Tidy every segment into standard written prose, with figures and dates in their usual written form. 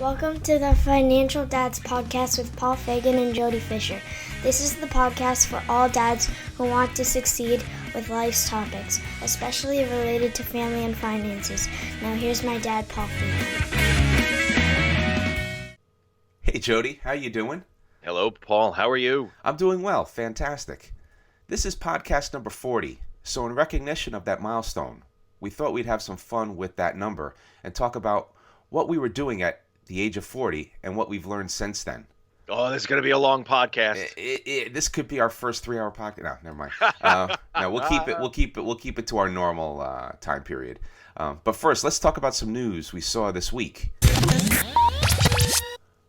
Welcome to the Financial Dads Podcast with Paul Fagan and Jody Fisher. This is the podcast for all dads who want to succeed with life's topics, especially related to family and finances. Now here's my dad, Paul Fagan. Hey Jody, how you doing? Hello, Paul. How are you? I'm doing well. Fantastic. This is podcast number 40. So in recognition of that milestone, we thought we'd have some fun with that number and talk about what we were doing at the age of 40 and what we've learned since then. Oh, this is going to be a long podcast. This could be our first 3-hour podcast. No, never mind. No, we'll keep it to our normal time period. But first, let's talk about some news we saw this week.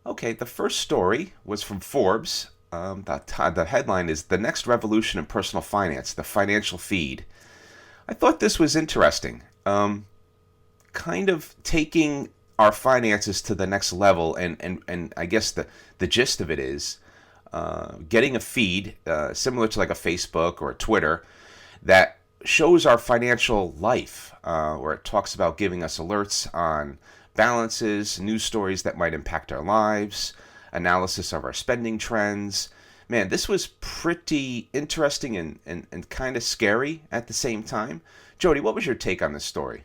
Okay, the first story was from Forbes. The headline is "The Next Revolution in Personal Finance: The Financial Feed." I thought this was interesting. Kind of taking our finances to the next level, and I guess the gist of it is getting a feed similar to like a Facebook or a Twitter that shows our financial life, where it talks about giving us alerts on balances, news stories that might impact our lives, analysis of our spending trends. Man, this was pretty interesting and kind of scary at the same time. Jody, what was your take on this story?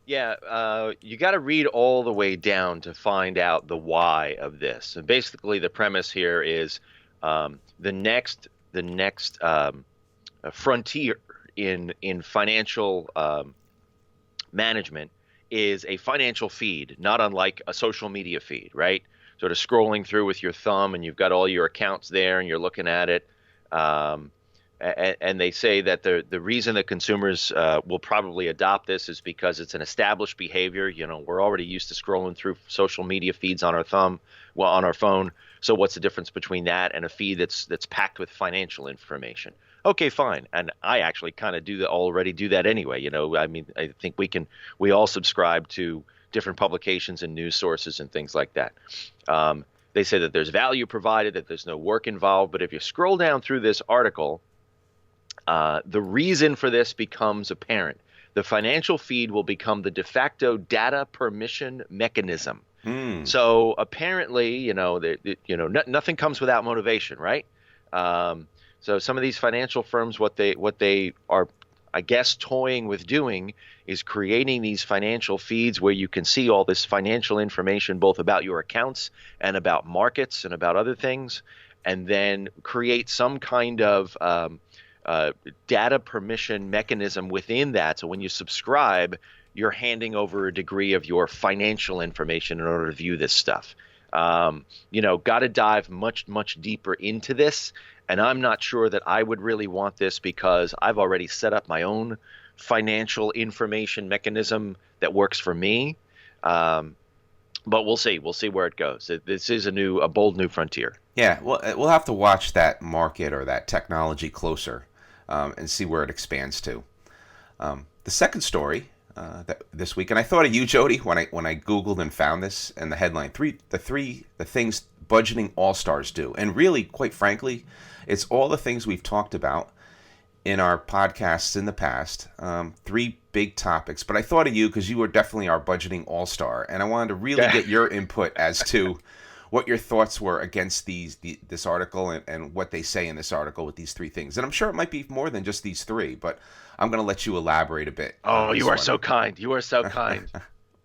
Yeah, you got to read all the way down to find out the why of this. And basically, the premise here is the next frontier in financial management is a financial feed, not unlike a social media feed, right? Sort of scrolling through with your thumb, and you've got all your accounts there, and you're looking at it. And they say that the reason that consumers will probably adopt this is because it's an established behavior. You know, we're already used to scrolling through social media feeds on our on our phone. So what's the difference between that and a feed that's packed with financial information? Okay, fine. And I actually kind of already do that anyway. You know, I mean, I think we all subscribe to different publications and news sources and things like that. They say that there's value provided, that there's no work involved. But if you scroll down through this article, the reason for this becomes apparent. The financial feed will become the de facto data permission mechanism. So apparently, nothing comes without motivation, right? So some of these financial firms, what they are, I guess, toying with doing is creating these financial feeds where you can see all this financial information, both about your accounts and about markets and about other things, and then create some kind of data permission mechanism within that. So when you subscribe, you're handing over a degree of your financial information in order to view this stuff. Got to dive much, much deeper into this. And I'm not sure that I would really want this because I've already set up my own financial information mechanism that works for me. But we'll see. We'll see where it goes. This is a bold new frontier. Yeah, well, we'll have to watch that market or that technology closer and see where it expands to. The second story that this week, and I thought of you, Jody, when I Googled and found this, and the headline, the things budgeting all-stars do. And really, quite frankly, it's all the things we've talked about in our podcasts in the past. 3 big topics. But I thought of you because you were definitely our budgeting all-star. And I wanted to really get your input as to what your thoughts were against this article and what they say in this article with these 3 things. And I'm sure it might be more than just these 3, but I'm going to let you elaborate a bit. Oh, you are so kind. You are so kind.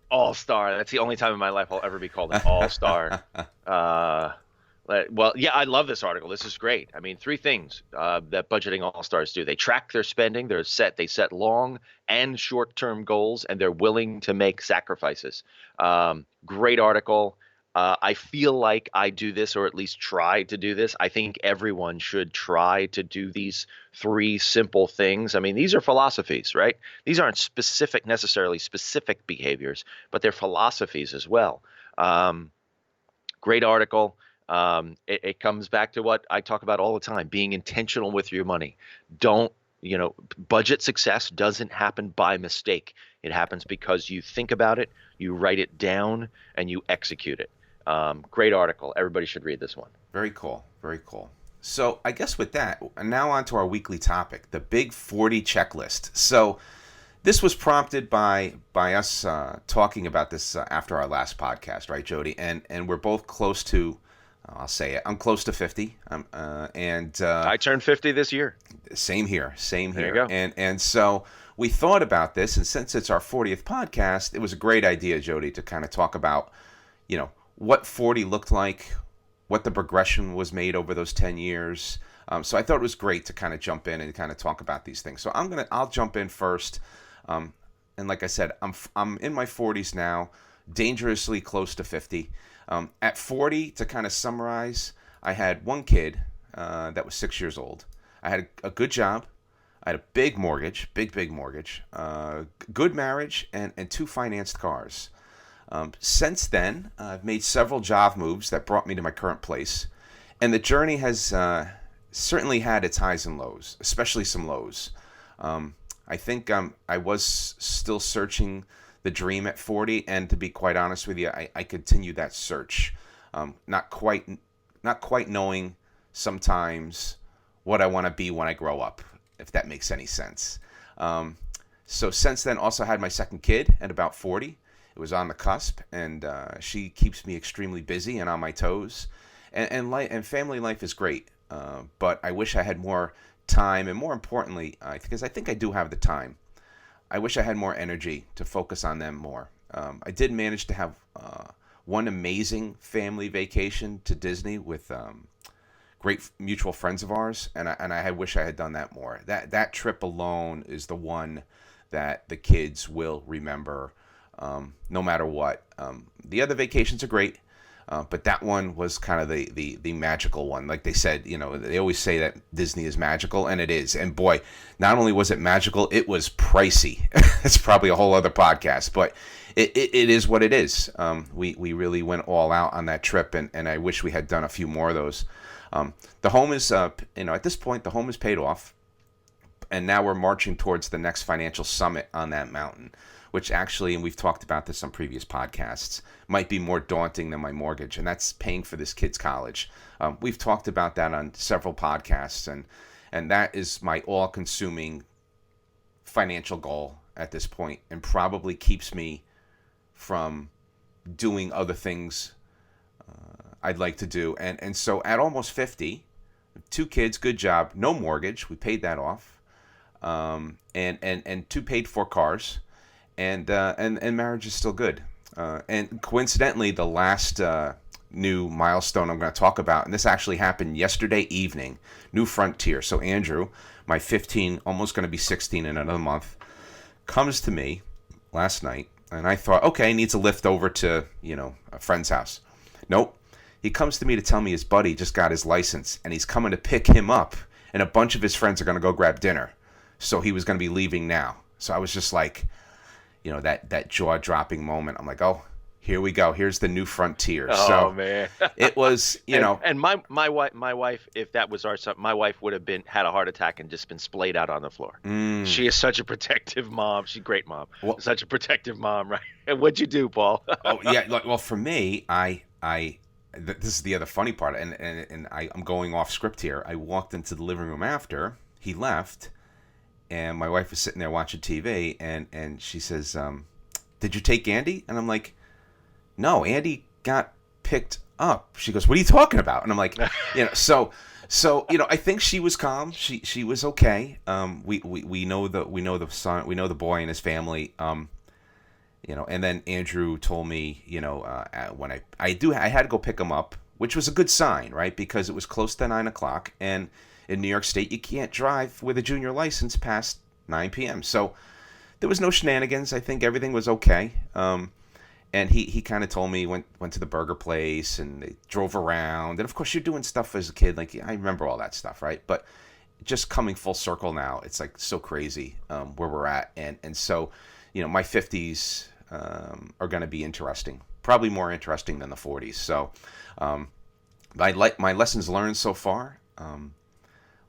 All-star. That's the only time in my life I'll ever be called an all-star. Well, yeah, I love this article. This is great. I mean, 3 things that budgeting all-stars do. They track their spending. They set long and short-term goals, and they're willing to make sacrifices. Great article. I feel like I do this, or at least try to do this. I think everyone should try to do these 3 simple things. I mean, these are philosophies, right? These aren't necessarily specific behaviors, but they're philosophies as well. Great article. It comes back to what I talk about all the time, being intentional with your money. Budget success doesn't happen by mistake. It happens because you think about it, you write it down, and you execute it. Great article. Everybody should read this one. Very cool. Very cool. So I guess with that, now on to our weekly topic, the Big 40 checklist. So This was prompted by us talking about this after our last podcast, right, Jody? And we're both close to, I'll say it, I'm close to 50. And I turned 50 this year. Same here, same There here. you go. And so we thought about this, and since it's our 40th podcast, it was a great idea, Jody, to kind of talk about, what 40 looked like, what the progression was made over those 10 years. So I thought it was great to kind of jump in and kind of talk about these things. So I'll jump in first. And like I said, I'm in my 40s now, dangerously close to 50. At 40, to kind of summarize, I had one kid that was 6 years old. I had a good job. I had a big mortgage, big mortgage, good marriage, and two financed cars. Since then, I've made several job moves that brought me to my current place. And the journey has certainly had its highs and lows, especially some lows. I think I was still searching the dream at 40, and to be quite honest with you, I continue that search, not quite knowing sometimes what I want to be when I grow up, if that makes any sense. So since then, also had my second kid at about 40. It was on the cusp, and she keeps me extremely busy and on my toes. And family life is great, but I wish I had more time, and more importantly, because I think I do have the time, I wish I had more energy to focus on them more. I did manage to have one amazing family vacation to Disney with great mutual friends of ours, and I wish I had done that more. That trip alone is the one that the kids will remember, no matter what. The other vacations are great. But that one was kind of the magical one. Like they said, they always say that Disney is magical, and it is. And boy, not only was it magical, it was pricey. It's probably a whole other podcast, but it is what it is. We really went all out on that trip, and I wish we had done a few more of those. The home is, at this point, the home is paid off, and now we're marching towards the next financial summit on that mountain, which actually, and we've talked about this on previous podcasts, might be more daunting than my mortgage, and that's paying for this kid's college. We've talked about that on several podcasts, and that is my all-consuming financial goal at this point, and probably keeps me from doing other things I'd like to do. And so at almost 50, 2 kids, good job, no mortgage, we paid that off, and 2 paid-for cars. And marriage is still good. And coincidentally, the last new milestone I'm going to talk about, and this actually happened yesterday evening, New Frontier. So Andrew, my 15, almost going to be 16 in another month, comes to me last night, and I thought, okay, he needs a lift over to, a friend's house. Nope. He comes to me to tell me his buddy just got his license, and he's coming to pick him up, and a bunch of his friends are going to go grab dinner. So he was going to be leaving now. So I was just like, that jaw-dropping moment. I'm like, oh, here we go. Here's the new frontier. Oh, so man. It was, And my wife, if that was our son, my wife would have had a heart attack and just been splayed out on the floor. She is such a protective mom. She's a great mom. Well, such a protective mom, right? And what'd you do, Paul? Oh, yeah. Well, for me, this is the other funny part, and I'm going off script here. I walked into the living room after he left, and my wife was sitting there watching TV, and she says, did you take Andy? And I'm like, no, Andy got picked up. She goes, what are you talking about? And I'm like, so I think she was calm. She was okay. We know the son, we know the boy and his family. And then Andrew told me, when I had to go pick him up, which was a good sign, right? Because it was close to 9:00, and in New York State, you can't drive with a junior license past 9 p.m. So there was no shenanigans. I think everything was okay. And he kind of told me, went to the burger place, and they drove around. And of course, you're doing stuff as a kid. Like, I remember all that stuff, right? But just coming full circle now, it's like so crazy where we're at. And so, my 50s are going to be interesting. Probably more interesting than the 40s. So I like my lessons learned so far.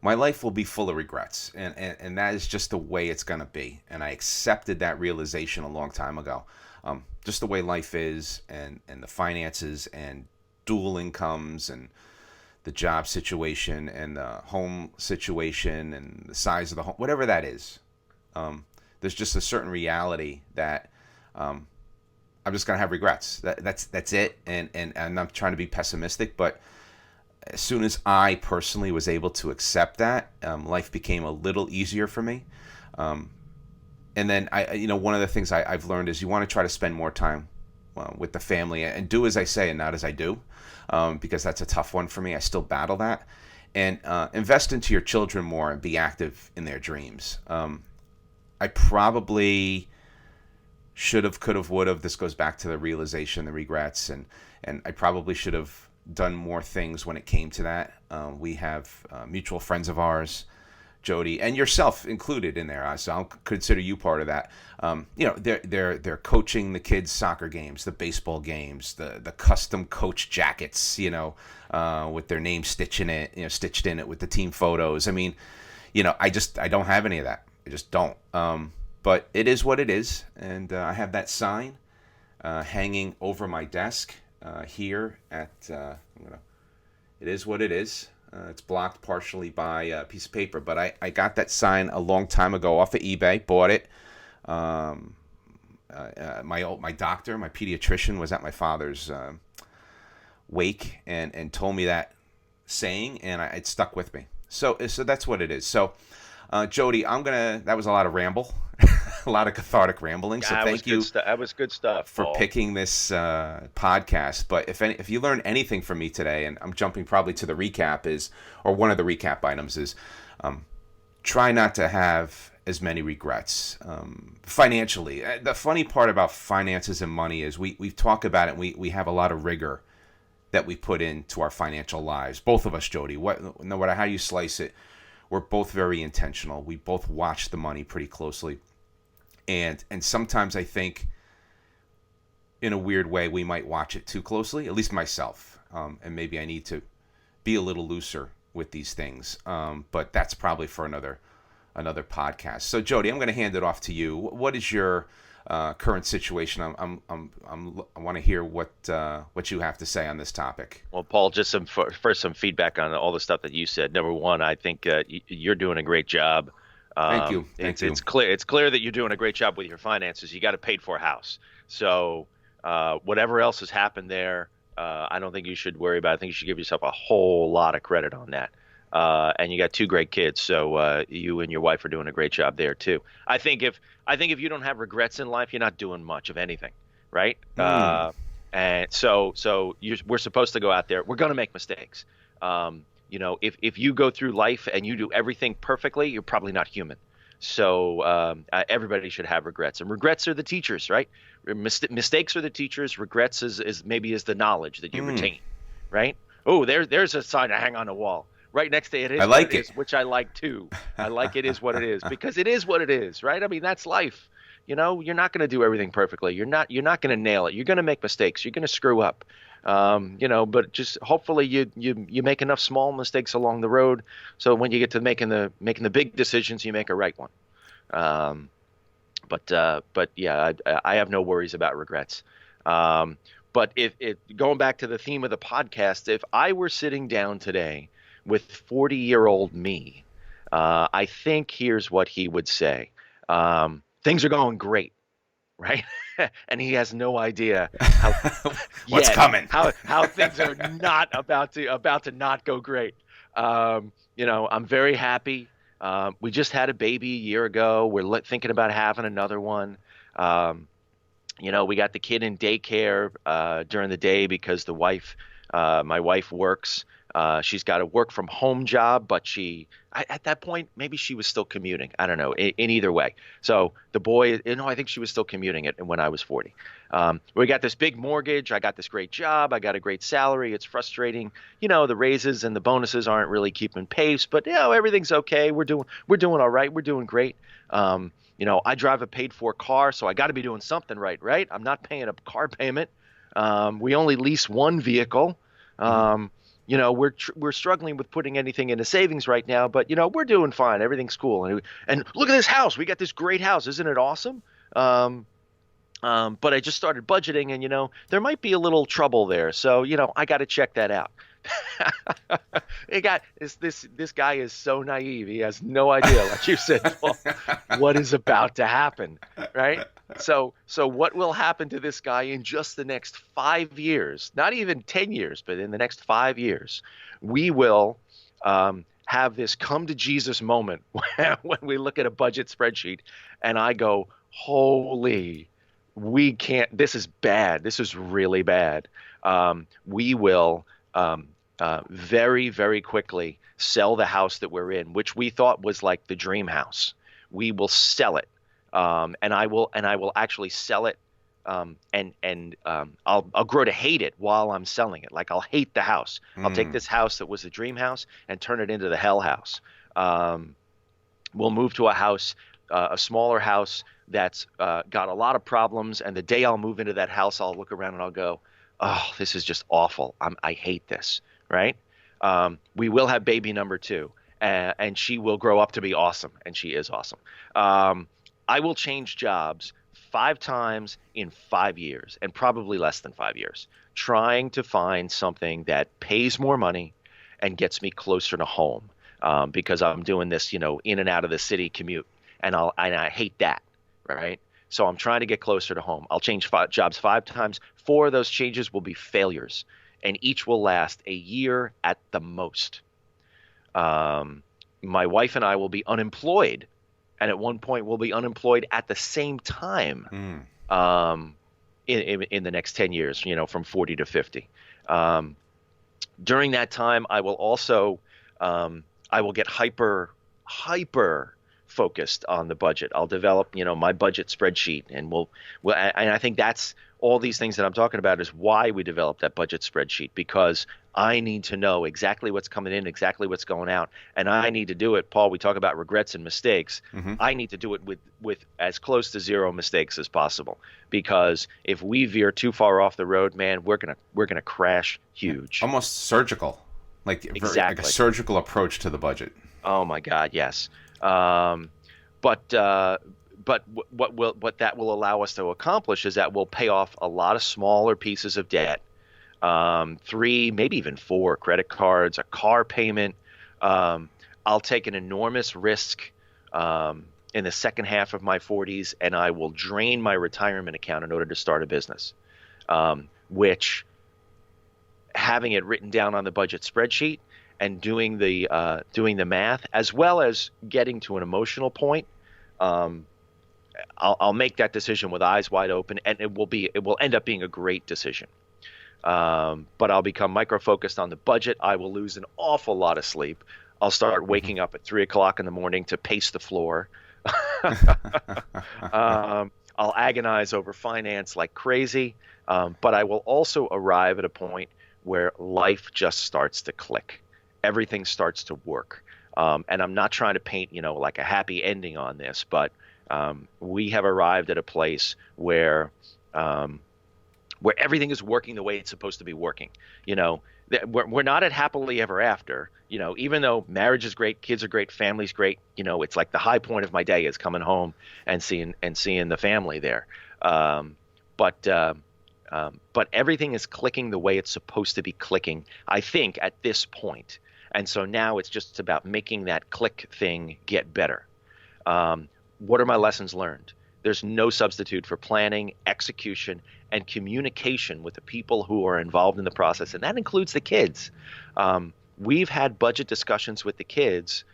My life will be full of regrets, and that is just the way it's going to be. And I accepted that realization a long time ago. Just the way life is, and the finances, and dual incomes, and the job situation, and the home situation, and the size of the home, whatever that is. there's just a certain reality that I'm just gonna have regrets. That's it. And I'm not trying to be pessimistic, but as soon as I personally was able to accept that, life became a little easier for me. And then one of the things I've learned is you want to try to spend more time with the family and do as I say and not as I do, because that's a tough one for me. I still battle that. And invest into your children more and be active in their dreams. I probably should have, could have, would have. This goes back to the realization, the regrets, and I probably should have done more things when it came to that. We have mutual friends of ours, Jody, and yourself included in there. So I'll consider you part of that. They're coaching the kids' soccer games, the baseball games, the custom coach jackets, with their name stitched in it with the team photos. I mean, I don't have any of that. I just don't. But it is what it is, and I have that sign hanging over my desk here at. It is what it is. It's blocked partially by a piece of paper, but I got that sign a long time ago off of eBay. Bought it. My doctor, my pediatrician, was at my father's wake and told me that saying, and it stuck with me. So that's what it is. So, Jody, that was a lot of ramble, a lot of cathartic rambling. So thank you. That was good stuff for Paul. Picking this podcast. But if you learn anything from me today, and I'm jumping probably to the recap or one of the recap items is, try not to have as many regrets financially. The funny part about finances and money is we talk about it. We have a lot of rigor that we put into our financial lives. Both of us, Jody. No matter how you slice it, we're both very intentional. We both watch the money pretty closely. And sometimes I think, in a weird way, we might watch it too closely, at least myself. And maybe I need to be a little looser with these things. But that's probably for another podcast. So, Jody, I'm going to hand it off to you. What is your current situation? I want to hear what you have to say on this topic. Well, Paul, just some feedback on all the stuff that you said. Number one, I think you're doing a great job. Thank you. It's clear that you're doing a great job with your finances. You got a paid for house. So whatever else has happened there, I don't think you should worry about it. I think you should give yourself a whole lot of credit on that. And you got two great kids, so you and your wife are doing a great job there too. I think if you don't have regrets in life, you're not doing much of anything, right? And so we're supposed to go out there. We're going to make mistakes. If you go through life and you do everything perfectly, you're probably not human. So everybody should have regrets, and regrets are the teachers, right? Mistakes are the teachers. Regrets is the knowledge that you retain, right? Oh, there's a sign to hang on the wall. Right next to it is, I like it, which I like too. I like it is what it is, because it is what it is, right? I mean, that's life. You're not going to do everything perfectly. You're not going to nail it. You're going to make mistakes. You're going to screw up. But just hopefully you make enough small mistakes along the road, so when you get to making the big decisions, you make a right one. But yeah, I have no worries about regrets. But if going back to the theme of the podcast, if I were sitting down today with 40-year-old me, I think here's what he would say. Things are going great, right? And he has no idea how what's coming. How things are not about to not go great. I'm very happy. We just had a baby a year ago. We're thinking about having another one. We got the kid in daycare during the day because my wife works. She's got a work from home job, but at that point, maybe she was still commuting. I don't know, in either way. So the boy, I think she was still commuting it when I was 40. We got this big mortgage. I got this great job. I got a great salary. It's frustrating. The raises and the bonuses aren't really keeping pace, but everything's okay. We're doing all right. We're doing great. I drive a paid for car, so I got to be doing something right? I'm not paying a car payment. We only lease one vehicle. We're struggling with putting anything into savings right now, but we're doing fine. Everything's cool. And look at this house. We got this great house. Isn't it awesome? But I just started budgeting, and there might be a little trouble there. So I got to check that out. This guy is so naive. He has no idea, like you said, Paul, what is about to happen, right? So what will happen to this guy in just the next 5 years? Not even 10 years, but in the next 5 years, we will have this come to Jesus moment when we look at a budget spreadsheet, and I go, holy, we can't. This is bad. This is really bad. We will very, very quickly sell the house that we're in, which we thought was like the dream house. We will sell it, and I will actually sell it, I'll grow to hate it while I'm selling it. Like, I'll hate the house. I'll take this house that was the dream house and turn it into the hell house. We'll move to a house, a smaller house that's got a lot of problems. And the day I'll move into that house, I'll look around and I'll go, oh, this is just awful. I hate this, right? We will have baby number 2, and she will grow up to be awesome, and she is awesome. I will change jobs 5 times in 5 years, and probably less than 5 years, trying to find something that pays more money and gets me closer to home, because I'm doing this, in and out of the city commute, and I hate that, right? So I'm trying to get closer to home. I'll change jobs 5 times. 4 of those changes will be failures, and each will last a year at the most. My wife and I will be unemployed, and at one point we'll be unemployed at the same time in the next 10 years, from 40 to 50. During that time, I will also I will get hyper focused on the budget. I'll develop, my budget spreadsheet, and and I think that's all these things that I'm talking about is why we developed that budget spreadsheet, because I need to know exactly what's coming in, exactly what's going out, and I need to do it. Paul, we talk about regrets and mistakes. Mm-hmm. I need to do it with as close to 0 mistakes as possible, because if we veer too far off the road, man, we're gonna crash huge. Almost surgical, exactly. Like a surgical approach to the budget. Oh my God, yes. But what that will allow us to accomplish is that we'll pay off a lot of smaller pieces of debt, 3, maybe even 4 credit cards, a car payment. I'll take an enormous risk in the second half of my 40s, and I will drain my retirement account in order to start a business, which, having it written down on the budget spreadsheet and doing the math, as well as getting to an emotional point, I'll make that decision with eyes wide open, and it will end up being a great decision. But I'll become micro-focused on the budget. I will lose an awful lot of sleep. I'll start waking up at 3 o'clock in the morning to pace the floor. I'll agonize over finance like crazy. But I will also arrive at a point where life just starts to click. Everything starts to work. And I'm not trying to paint, like a happy ending on this, but we have arrived at a place where everything is working the way it's supposed to be working. We're not at happily ever after. Even though marriage is great, kids are great, family's great. It's like the high point of my day is coming home and seeing the family there. But everything is clicking the way it's supposed to be clicking, I think, at this point. And so now it's just about making that click thing get better. What are my lessons learned? There's no substitute for planning, execution, and communication with the people who are involved in the process, and that includes the kids. We've had budget discussions with the kids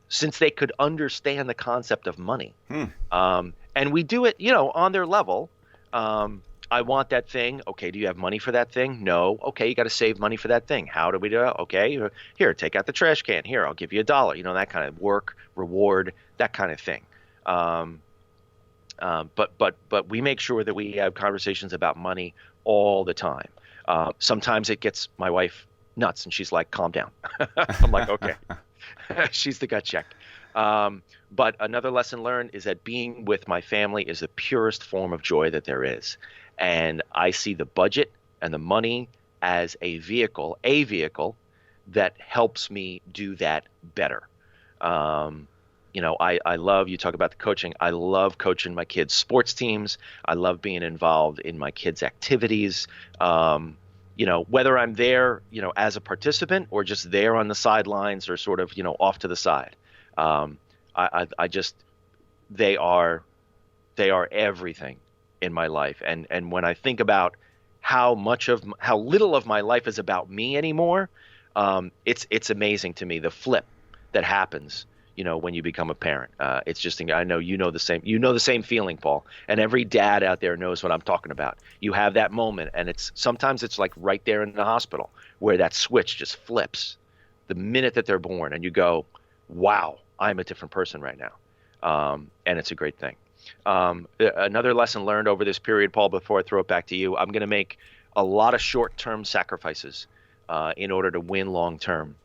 since they could understand the concept of money. And we do it, on their level. I want that thing. Okay, do you have money for that thing? No. Okay, you got to save money for that thing. How do we do it? Okay, here, take out the trash can. Here, I'll give you $1. That kind of work, reward, that kind of thing. But we make sure that we have conversations about money all the time. Sometimes it gets my wife nuts, and she's like, calm down. I'm like, okay. She's the gut check. But another lesson learned is that being with my family is the purest form of joy that there is. And I see the budget and the money as a vehicle that helps me do that better. I love, you talk about the coaching. I love coaching my kids' sports teams. I love being involved in my kids' activities. whether I'm there, as a participant or just there on the sidelines or sort of, off to the side. Um, I just, they are, they are everything in my life. And when I think about how little of my life is about me anymore, it's amazing to me the flip that happens, when you become a parent. It's just, I know the same feeling, Paul, and every dad out there knows what I'm talking about. You have that moment, and sometimes it's like right there in the hospital where that switch just flips the minute that they're born, and you go, wow, I'm a different person right now. And it's a great thing. Another lesson learned over this period, Paul, before I throw it back to you, I'm going to make a lot of short-term sacrifices in order to win long-term.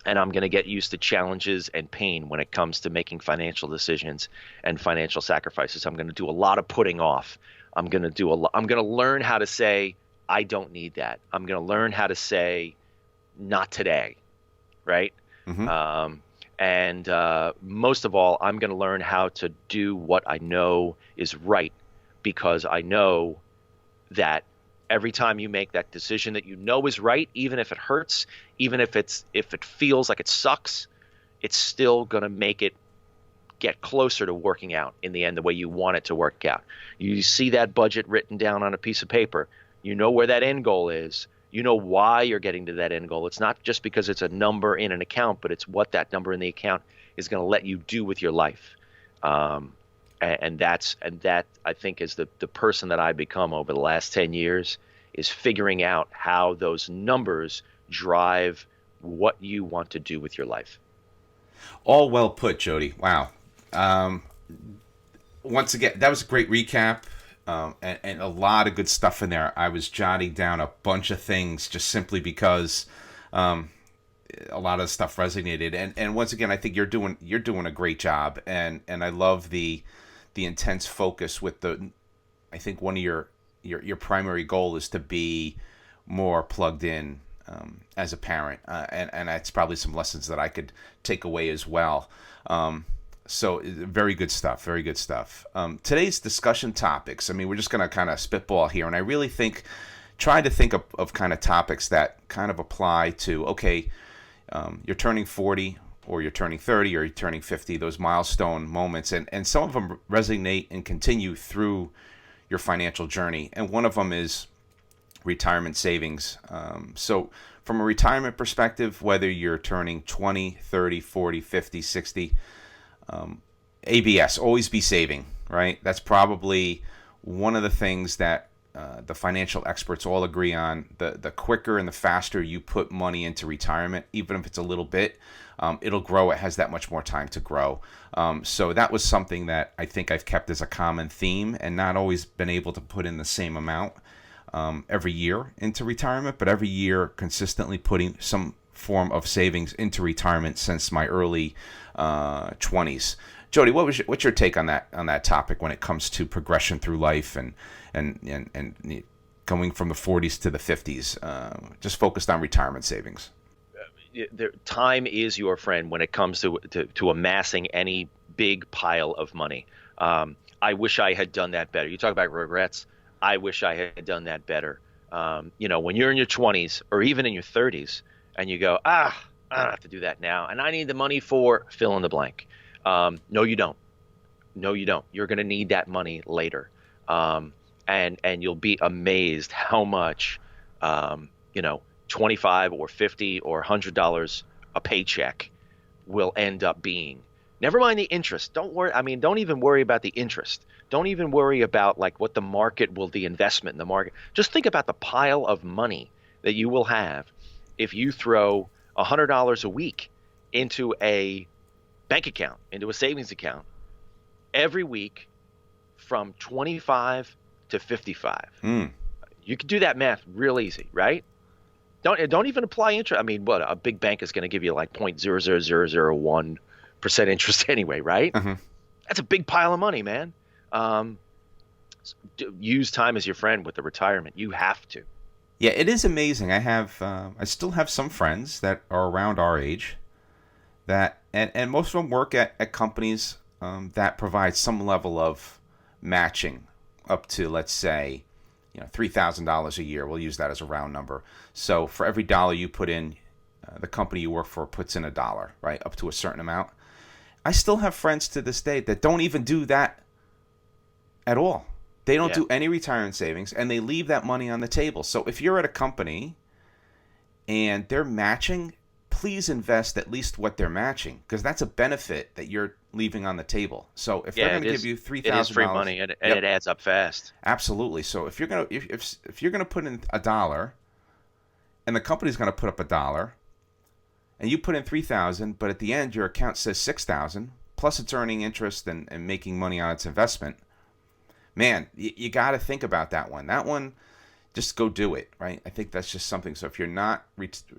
And I'm going to get used to challenges and pain when it comes to making financial decisions and financial sacrifices. I'm going to do a lot of putting off. I'm going to learn how to say, I don't need that. I'm going to learn how to say, not today, right? Mm-hmm. And most of all, I'm going to learn how to do what I know is right, because I know that every time you make that decision that you know is right, even if it hurts, even if it feels like it sucks, it's still going to make it get closer to working out in the end the way you want it to work out. You see that budget written down on a piece of paper. You know where that end goal is. You know why you're getting to that end goal. It's not just because it's a number in an account, but it's what that number in the account is going to let you do with your life. And that I think is the person that I've become over the last 10 years, is figuring out how those numbers drive what you want to do with your life. All well put, Jody. Wow. Once again, that was a great recap. And a lot of good stuff in there. I was jotting down a bunch of things just simply because a lot of stuff resonated. And once again, I think you're doing a great job. And I love the intense focus with I think one of your primary goal is to be more plugged in as a parent. And that's probably some lessons that I could take away as well. So very good stuff. Very good stuff. Today's discussion topics, we're just going to kind of spitball here. And I really try to think of kind of topics that kind of apply to, okay, you're turning 40 or you're turning 30 or you're turning 50, those milestone moments. And some of them resonate and continue through your financial journey. And one of them is retirement savings. So from a retirement perspective, whether you're turning 20, 30, 40, 50, 60, ABS, always be saving, right? That's probably one of the things that the financial experts all agree on. The quicker and the faster you put money into retirement, even if it's a little bit, it'll grow. It has that much more time to grow. So that was something that I think I've kept as a common theme, and not always been able to put in the same amount every year into retirement, but every year consistently putting some form of savings into retirement since my early 20s. Jody, what's your take on that topic when it comes to progression through life and going from the 40s to the 50s, just focused on retirement savings? Time is your friend when it comes to amassing any big pile of money. I wish I had done that better. You talk about regrets. I wish I had done that better. When you're in your 20s or even in your 30s and you go, I don't have to do that now, and I need the money for fill in the blank. No, you don't. No, you don't. You're going to need that money later. And you'll be amazed how much, 25 or 50 or $100 a paycheck will end up being. Never mind the interest. Don't worry. Don't even worry about the interest. Don't even worry about what the market will, the investment in the market. Just think about the pile of money that you will have if you throw $100 a week into a bank account, into a savings account every week from 25 to 55. You can do that math real easy, right? Don't even apply interest. What a big bank is going to give you 0.00001% interest anyway, right? Mm-hmm. That's a big pile of money, man. Use time as your friend with the retirement. You have to. Yeah, it is amazing. I still have some friends that are around our age that, and most of them work at companies that provide some level of matching up to, let's say, $3,000 a year. We'll use that as a round number. So for every dollar you put in, the company you work for puts in $1, right, up to a certain amount. I still have friends to this day that don't even do that at all. They don't do any retirement savings, and they leave that money on the table. So if you're at a company and they're matching, please invest at least what they're matching, because that's a benefit that you're leaving on the table. So if they're going to give you $3,000, it is free money, and it adds up fast. Absolutely. So if you're going to if you're going to put in $1, and the company's going to put up $1, and you put in $3,000, but at the end your account says $6,000, plus it's earning interest and making money on its investment. Man, you got to think about that one. That one, just go do it, right? I think that's just something. So if you're not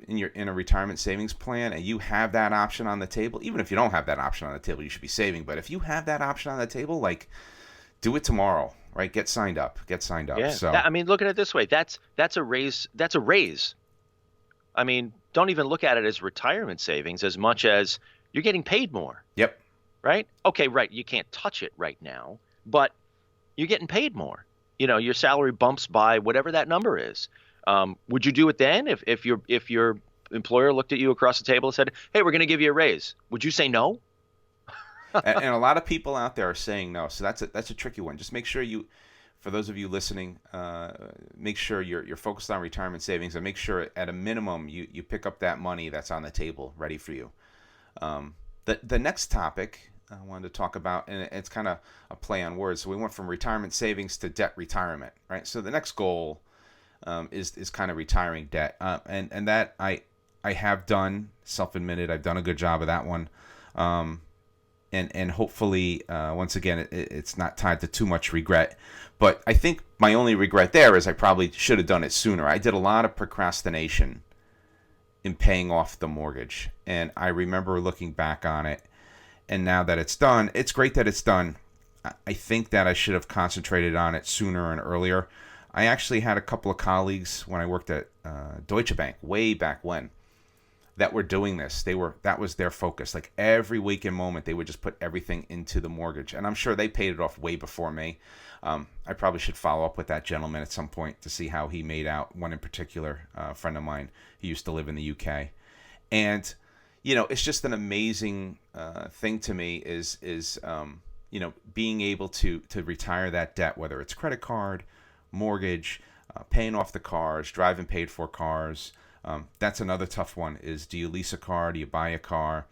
in a retirement savings plan and you have that option on the table, even if you don't have that option on the table, you should be saving. But if you have that option on the table, like, do it tomorrow, right? Get signed up. Yeah. So I mean, look at it this way. That's a raise. That's a raise. I mean, don't even look at it as retirement savings as much as you're getting paid more. Yep. Right? Okay, right. You can't touch it right now, but you're getting paid more. Your salary bumps by whatever that number is. Would you do it then if your employer looked at you across the table and said, "Hey, we're going to give you a raise"? Would you say no? and a lot of people out there are saying no. So that's a tricky one. Just make sure for those of you listening, make sure you're focused on retirement savings, and make sure at a minimum you pick up that money that's on the table ready for you. The next topic I wanted to talk about, and it's kind of a play on words. So we went from retirement savings to debt retirement, right? So the next goal is kind of retiring debt, and that I have done, self-admitted, I've done a good job of that one, and hopefully once again it's not tied to too much regret. But I think my only regret there is I probably should have done it sooner. I did a lot of procrastination in paying off the mortgage, and I remember looking back on it. And now that it's done, it's great that it's done. I think that I should have concentrated on it sooner and earlier. I actually had a couple of colleagues when I worked at Deutsche Bank way back when that were doing this. That was their focus. Like every waking moment, they would just put everything into the mortgage. And I'm sure they paid it off way before me. I probably should follow up with that gentleman at some point to see how he made out. One in particular, a friend of mine, he used to live in the UK. And it's just an amazing thing to me is being able to retire that debt, whether it's credit card, mortgage, paying off the cars, driving paid for cars. That's another tough one is, do you lease a car? Do you buy a car?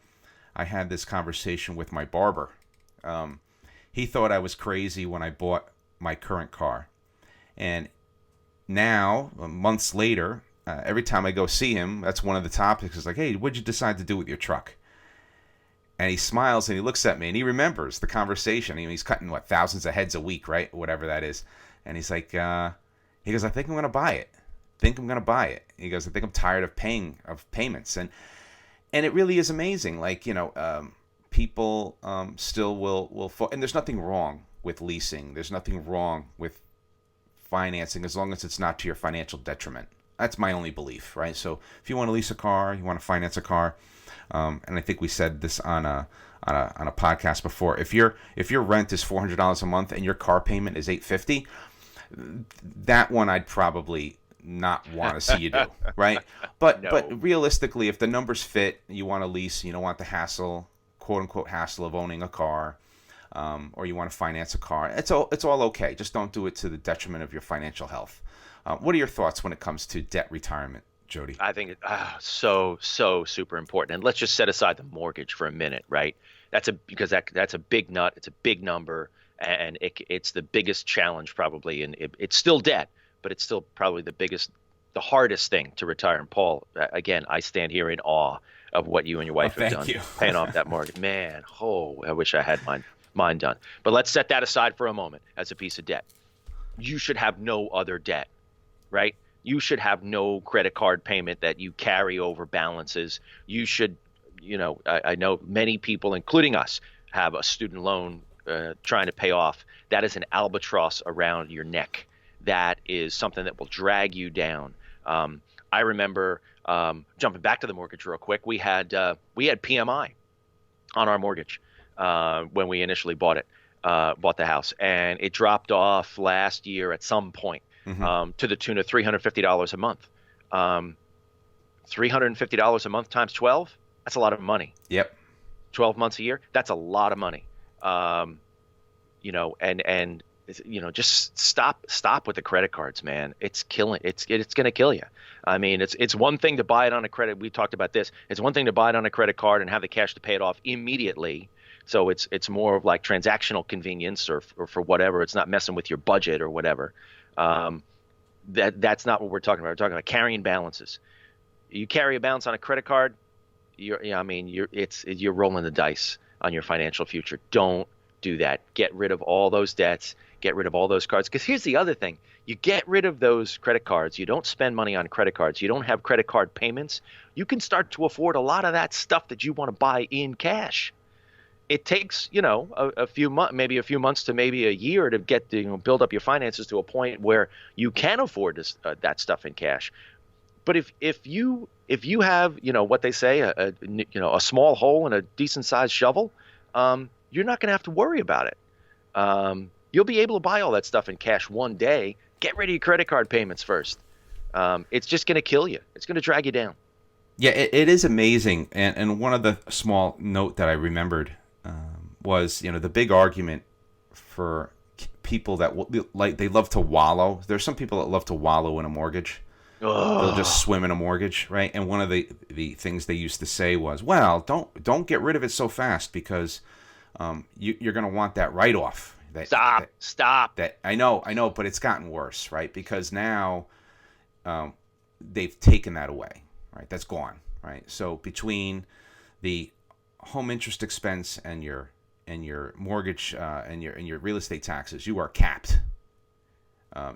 I had this conversation with my barber. He thought I was crazy when I bought my current car. And now, months later, every time I go see him, that's one of the topics. Is like, hey, what'd you decide to do with your truck? And he smiles and he looks at me and he remembers the conversation. He's cutting thousands of heads a week, right? Whatever that is. And he's like, he goes, I think I'm gonna buy it. He goes, I think I'm tired of payments. And it really is amazing. Like, people still will and there's nothing wrong with leasing. There's nothing wrong with financing as long as it's not to your financial detriment. That's my only belief, right? So if you want to lease a car, you want to finance a car, and I think we said this on a podcast before. If your rent is $400 a month and your car payment is $850, that one I'd probably not want to see you do, right? But No. But realistically, if the numbers fit, you want to lease, you don't want the hassle, quote unquote hassle of owning a car, or you want to finance a car. It's all okay. Just don't do it to the detriment of your financial health. What are your thoughts when it comes to debt retirement, Jody? I think so super important. And let's just set aside the mortgage for a minute, right? That's a big nut. It's a big number, and it's the biggest challenge probably. And it's still debt, but it's still probably the hardest thing to retire. And Paul, again, I stand here in awe of what you and your wife have done, paying off that mortgage. Man, I wish I had mine done. But let's set that aside for a moment as a piece of debt. You should have no other debt. Right? You should have no credit card payment that you carry over balances. You should, I know many people, including us, have a student loan trying to pay off. That is an albatross around your neck. That is something that will drag you down. I remember jumping back to the mortgage real quick. We had PMI on our mortgage when we initially bought it. bought the house, and it dropped off last year at some point to the tune of $350 a month. $350 a month times 12, that's a lot of money. Yep. 12 months a year, that's a lot of money. Just stop with the credit cards, man. It's going to kill you. I mean, it's one thing to buy it on a credit. We talked about this. It's one thing to buy it on a credit card and have the cash to pay it off immediately. So it's more of like transactional convenience or for whatever. It's not messing with your budget or whatever. That's not what we're talking about. We're talking about carrying balances. You carry a balance on a credit card, you're rolling the dice on your financial future. Don't do that. Get rid of all those debts. Get rid of all those cards. Because here's the other thing. You get rid of those credit cards. You don't spend money on credit cards. You don't have credit card payments. You can start to afford a lot of that stuff that you want to buy in cash. It takes, a few months, maybe a few months to maybe a year to get to build up your finances to a point where you can afford that stuff in cash. But if you have, what they say, a small hole and a decent sized shovel, you're not going to have to worry about it. You'll be able to buy all that stuff in cash one day. Get rid of your credit card payments first. It's just going to kill you. It's going to drag you down. Yeah, it is amazing. And one of the small note that I remembered was, the big argument for people that they love to wallow. There's some people that love to wallow in a mortgage. They'll just swim in a mortgage, right? And one of the things they used to say was, well, don't get rid of it so fast because you're going to want that write-off. Stop. That I know, but it's gotten worse, right? Because now they've taken that away, right? That's gone, right? So between the home interest expense and your mortgage and your real estate taxes, you are capped.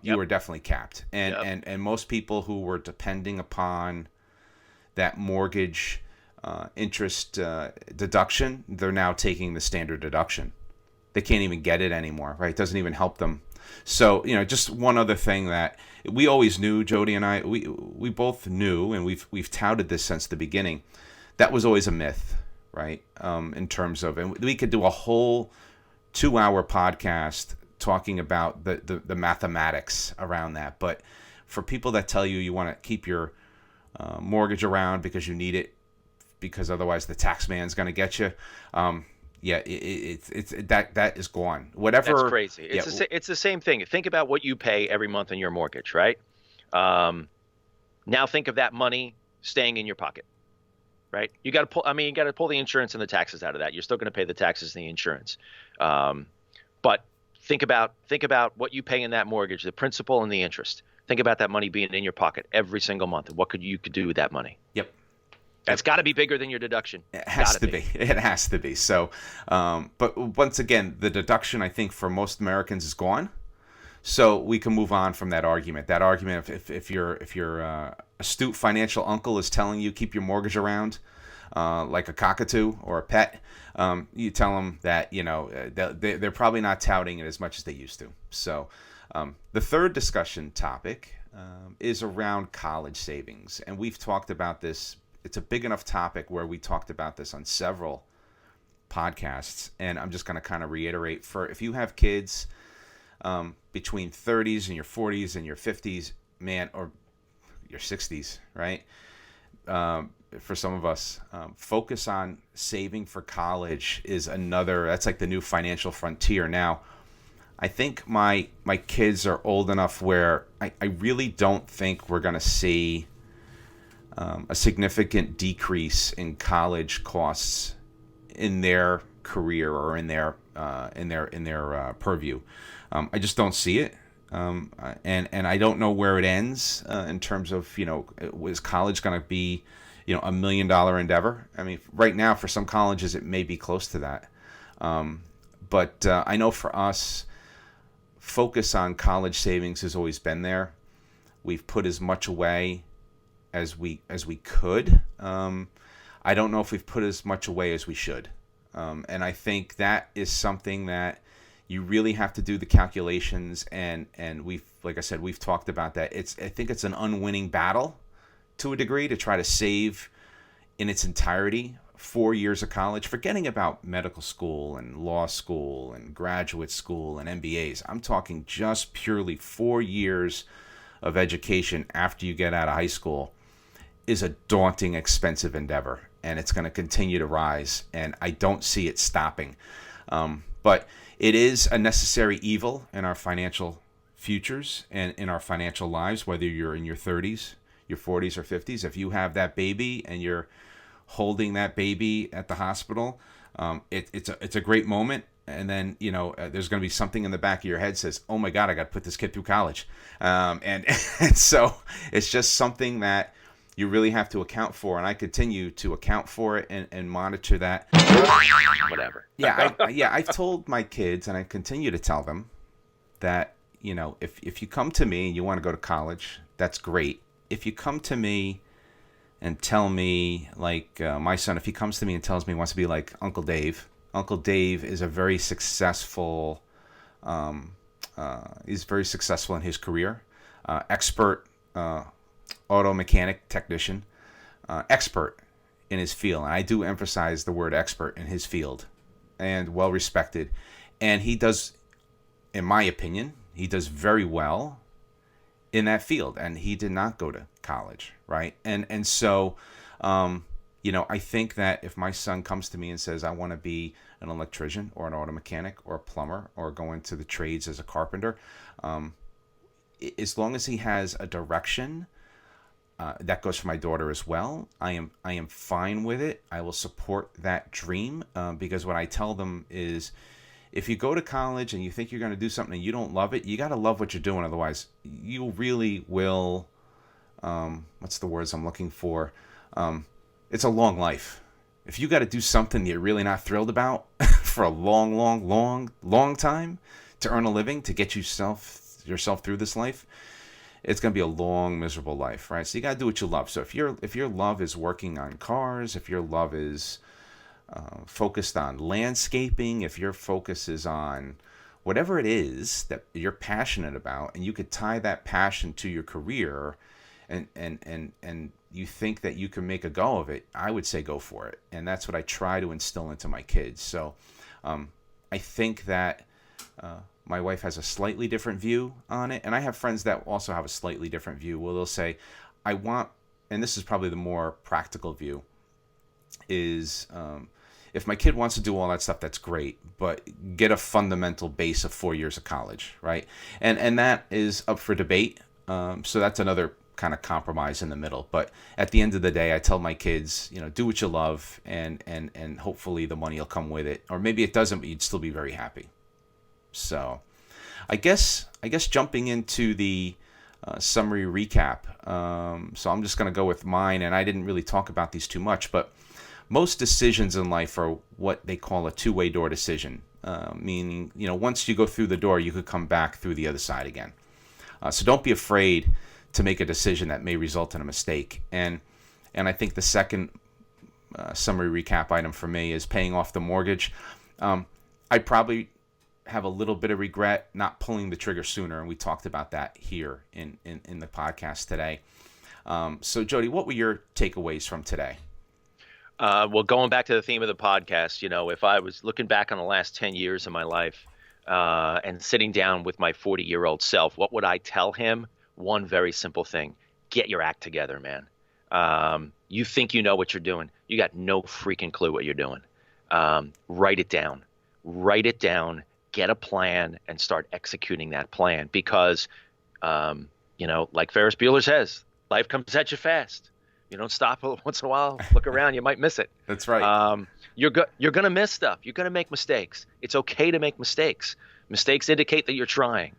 You were definitely capped. And most people who were depending upon that mortgage interest deduction, they're now taking the standard deduction. They can't even get it anymore, right? It doesn't even help them. So, just one other thing that we always knew, Jody and I, we both knew, and we've touted this since the beginning. That was always a myth, right? In terms of, and we could do a whole 2-hour podcast talking about the mathematics around that. But for people that tell you want to keep your mortgage around because you need it, because otherwise the tax man's going to get you, it's that is gone. Whatever. That's crazy. It's the same thing. Think about what you pay every month in your mortgage, right? Now think of that money staying in your pocket, right? You got to pull the insurance and the taxes out of that. You're still going to pay the taxes and the insurance, but think about what you pay in that mortgage, the principal and the interest. Think about that money being in your pocket every single month, and what you could do with that money. Yep. That's got to be bigger than your deduction. It has to be. It has to be. So, but once again, the deduction, I think, for most Americans is gone. So we can move on from that argument. That argument, if your astute financial uncle is telling you keep your mortgage around, like a cockatoo or a pet, you tell them that they're probably not touting it as much as they used to. So the third discussion topic is around college savings, and we've talked about this. It's a big enough topic where we talked about this on several podcasts, and I'm just going to kind of reiterate, for if you have kids between 30s and your 40s and your 50s, man, or your 60s, right? For some of us, focus on saving for college is that's like the new financial frontier. Now, I think my kids are old enough where I really don't think we're going to see a significant decrease in college costs in their career or in their purview. I just don't see it, and I don't know where it ends in terms of is college going to be $1 million endeavor? I mean, right now for some colleges it may be close to that, but I know for us, focus on college savings has always been there. We've put as much away as we could. I don't know if we've put as much away as we should. And I think that is something that you really have to do the calculations, and like I said, we've talked about that. I think it's an unwinning battle to a degree to try to save in its entirety 4 years of college, forgetting about medical school and law school and graduate school and MBAs. I'm talking just purely 4 years of education after you get out of high school is a daunting, expensive endeavor, and it's going to continue to rise, and I don't see it stopping. But it is a necessary evil in our financial futures and in our financial lives, whether you're in your 30s, your 40s, or 50s. If you have that baby and you're holding that baby at the hospital, it's a great moment. And then, there's going to be something in the back of your head says, oh my God, I got to put this kid through college. And so it's just something that you really have to account for. And I continue to account for it and monitor that. Whatever. I've told my kids, and I continue to tell them that, if you come to me and you want to go to college, that's great. If you come to me and tell me, like my son, if he comes to me and tells me he wants to be like Uncle Dave is a very successful, he's very successful in his career, expert auto mechanic technician, expert in his field. And I do emphasize the word expert in his field, and well respected. And he does, in my opinion, he does very well in that field, and he did not go to college, right? And so, I think that if my son comes to me and says, I want to be an electrician or an auto mechanic or a plumber or go into the trades as a carpenter, as long as he has a direction, that goes for my daughter as well. I am fine with it. I will support that dream, because what I tell them is, if you go to college and you think you're going to do something and you don't love it, you got to love what you're doing. Otherwise, you really will, what's the words I'm looking for? It's a long life. If you got to do something you're really not thrilled about for a long time to earn a living, to get yourself through this life, it's going to be a long, miserable life, right? So you got to do what you love. So if your love is working on cars, if your love is focused on landscaping, if your focus is on whatever it is that you're passionate about, and you could tie that passion to your career, and you think that you can make a go of it, I would say go for it. And that's what I try to instill into my kids. So I think that my wife has a slightly different view on it, and I have friends that also have a slightly different view. Well, they'll say, I want, and this is probably the more practical view, is if my kid wants to do all that stuff, that's great, but get a fundamental base of 4 years of college, right? And that is up for debate. So that's another kind of compromise in the middle. But at the end of the day, I tell my kids, do what you love, and hopefully the money will come with it. Or maybe it doesn't, but you'd still be very happy. So I guess jumping into the summary recap. So I'm just going to go with mine, and I didn't really talk about these too much, but most decisions in life are what they call a two-way door decision, meaning, once you go through the door, you could come back through the other side again. So don't be afraid to make a decision that may result in a mistake. And I think the second summary recap item for me is paying off the mortgage. I probably have a little bit of regret not pulling the trigger sooner, and we talked about that here in the podcast today. So Jody, what were your takeaways from today? Well, going back to the theme of the podcast, if I was looking back on the last 10 years of my life and sitting down with my 40-year-old self, what would I tell him? One very simple thing: get your act together, man. You think you know what you're doing. You got no freaking clue what you're doing. Write it down. Get a plan and start executing that plan, because, like Ferris Bueller says, life comes at you fast. You don't stop once in a while, look around, you might miss it. That's right. You're going to miss stuff. You're going to make mistakes. It's okay to make mistakes. Mistakes indicate that you're trying.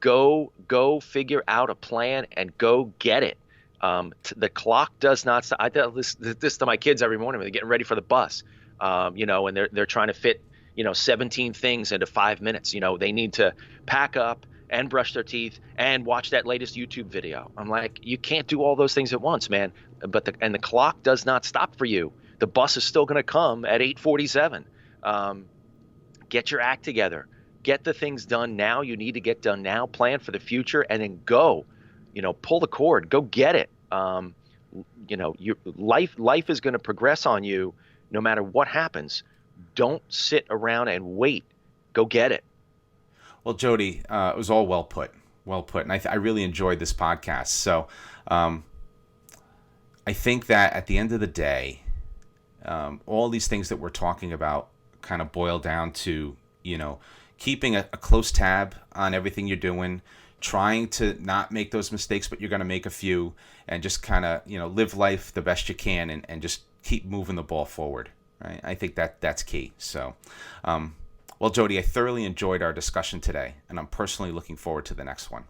Go figure out a plan and go get it. The clock does not stop. I tell this to my kids every morning when they're getting ready for the bus, and they're trying to fit, 17 things into 5 minutes. They need to pack up and brush their teeth and watch that latest YouTube video. I'm like, you can't do all those things at once, man. But the clock does not stop for you. The bus is still going to come at 8:47. Get your act together. Get the things done now you need to get done now. Plan for the future, and then go. Pull the cord. Go get it. your life is going to progress on you no matter what happens. Don't sit around and wait. Go get it. Well, Jody, it was all well put. Well put. And I really enjoyed this podcast. So I think that at the end of the day, all these things that we're talking about kind of boil down to, keeping a close tab on everything you're doing, trying to not make those mistakes, but you're going to make a few, and just kind of, live life the best you can, and just keep moving the ball forward. Right? I think that's key. So, well, Jody, I thoroughly enjoyed our discussion today, and I'm personally looking forward to the next one.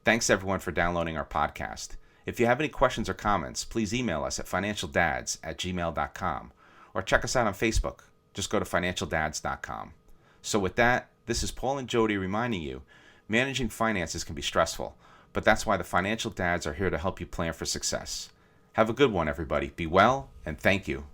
Thanks, everyone, for downloading our podcast. If you have any questions or comments, please email us at financialdads@gmail.com or check us out on Facebook. Just go to financialdads.com. So with that, this is Paul and Jody reminding you, managing finances can be stressful, but that's why the Financial Dads are here to help you plan for success. Have a good one, everybody. Be well, and thank you.